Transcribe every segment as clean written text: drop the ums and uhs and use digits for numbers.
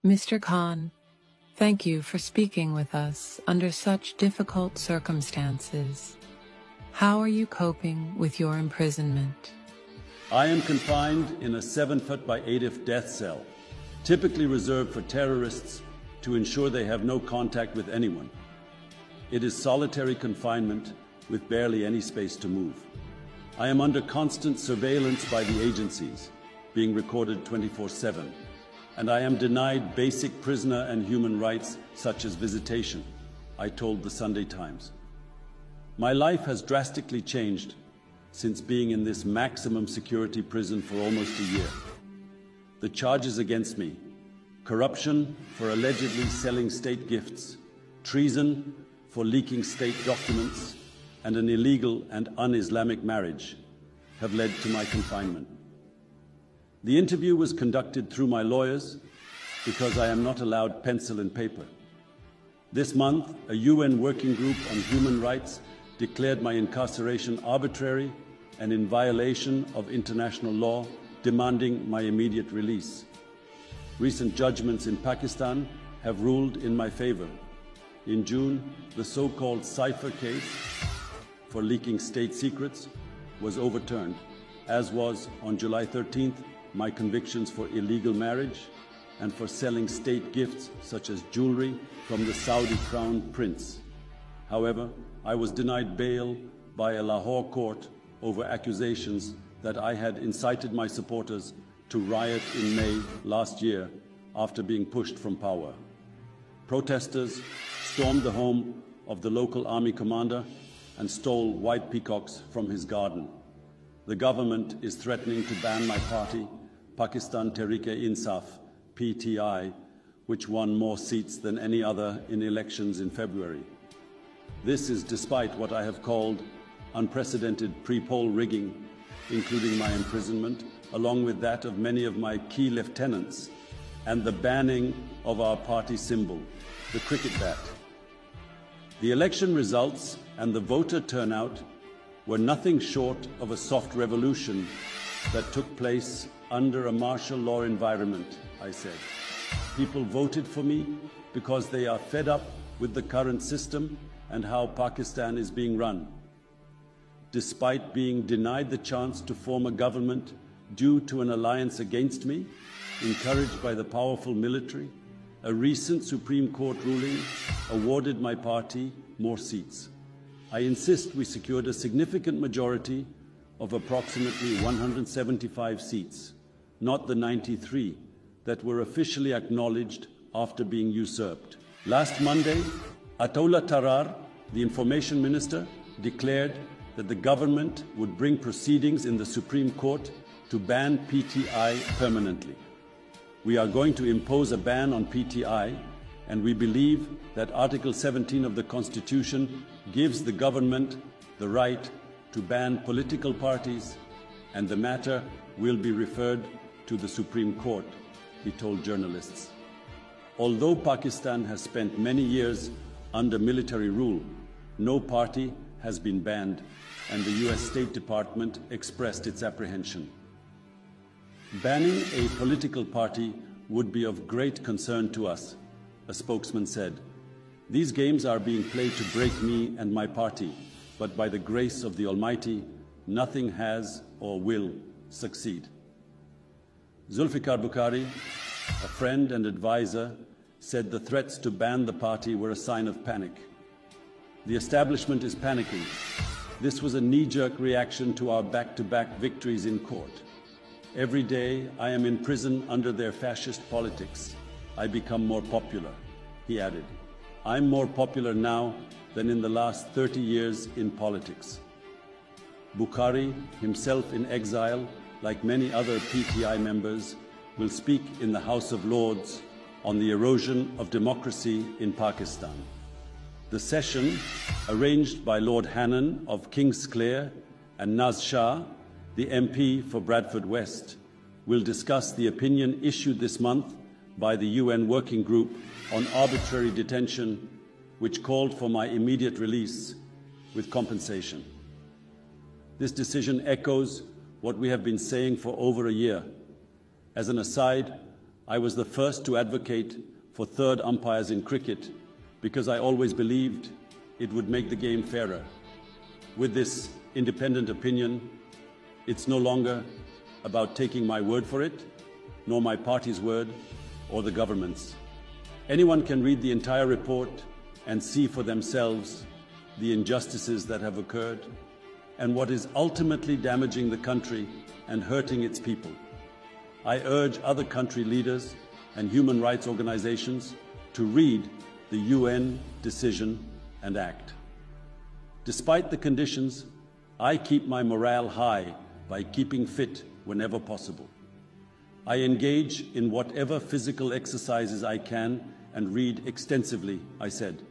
Mr. Khan, thank you for speaking with us under such difficult circumstances. How are you coping with your imprisonment? I am confined in a 7-foot by 8-foot death cell, typically reserved for terrorists to ensure they have no contact with anyone. It is solitary confinement with barely any space to move. I am under constant surveillance by the agencies, being recorded 24/7, and I am denied basic prisoner and human rights such as visitation, I told the Sunday Times. My life has drastically changed since being in this maximum security prison for almost a year. The charges against me, corruption for allegedly selling state gifts, treason for leaking state documents, and an illegal and un-Islamic marriage, have led to my confinement. The interview was conducted through my lawyers because I am not allowed pencil and paper. This month, a UN working group on human rights declared my incarceration arbitrary and in violation of international law, demanding my immediate release. Recent judgments in Pakistan have ruled in my favor. In June, the so-called Cypher case for leaking state secrets was overturned, as was on July 13th my convictions for illegal marriage and for selling state gifts such as jewelry from the Saudi Crown Prince. However, I was denied bail by a Lahore court over accusations that I had incited my supporters to riot in May last year after being pushed from power. Protesters stormed the home of the local army commander and stole white peacocks from his garden. The government is threatening to ban my party, Pakistan Tehreek-e-Insaf, PTI, which won more seats than any other in elections in February. This is despite what I have called unprecedented pre-poll rigging, including my imprisonment, along with that of many of my key lieutenants, and the banning of our party symbol, the cricket bat. The election results and the voter turnout were nothing short of a soft revolution that took place under a martial law environment, I said. People voted for me because they are fed up with the current system and how Pakistan is being run. Despite being denied the chance to form a government due to an alliance against me, encouraged by the powerful military, a recent Supreme Court ruling awarded my party more seats. I insist we secured a significant majority of approximately 175 seats, not the 93 that were officially acknowledged after being usurped. Last Monday, Ataullah Tarar, the information minister, declared that the government would bring proceedings in the Supreme Court to ban PTI permanently. We are going to impose a ban on PTI, and we believe that Article 17 of the Constitution gives the government the right to ban political parties, and the matter will be referred to the Supreme Court, he told journalists. Although Pakistan has spent many years under military rule, no party has been banned, and the US State Department expressed its apprehension. Banning a political party would be of great concern to us, a spokesman said. These games are being played to break me and my party, but by the grace of the Almighty, nothing has or will succeed. Zulfikar Bukhari, a friend and advisor, said the threats to ban the party were a sign of panic. The establishment is panicking. This was a knee-jerk reaction to our back-to-back victories in court. Every day I am in prison under their fascist politics. I become more popular, he added. I'm more popular now than in the last 30 years in politics. Bukhari, himself in exile, like many other PTI members, will speak in the House of Lords on the erosion of democracy in Pakistan. The session, arranged by Lord Hannan of Kingsclere and Naz Shah, the MP for Bradford West, will discuss the opinion issued this month by the UN Working Group on arbitrary detention, which called for my immediate release with compensation. This decision echoes what we have been saying for over a year. As an aside, I was the first to advocate for third umpires in cricket because I always believed it would make the game fairer. With this independent opinion, it's no longer about taking my word for it, nor my party's word, or the government's. Anyone can read the entire report and see for themselves the injustices that have occurred and what is ultimately damaging the country and hurting its people. I urge other country leaders and human rights organizations to read the UN decision and act. Despite the conditions, I keep my morale high by keeping fit whenever possible. I engage in whatever physical exercises I can and read extensively, I said.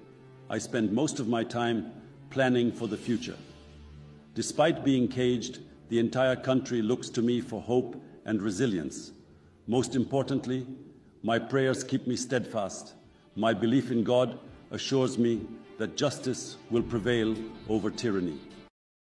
I spend most of my time planning for the future. Despite being caged, the entire country looks to me for hope and resilience. Most importantly, my prayers keep me steadfast. My belief in God assures me that justice will prevail over tyranny.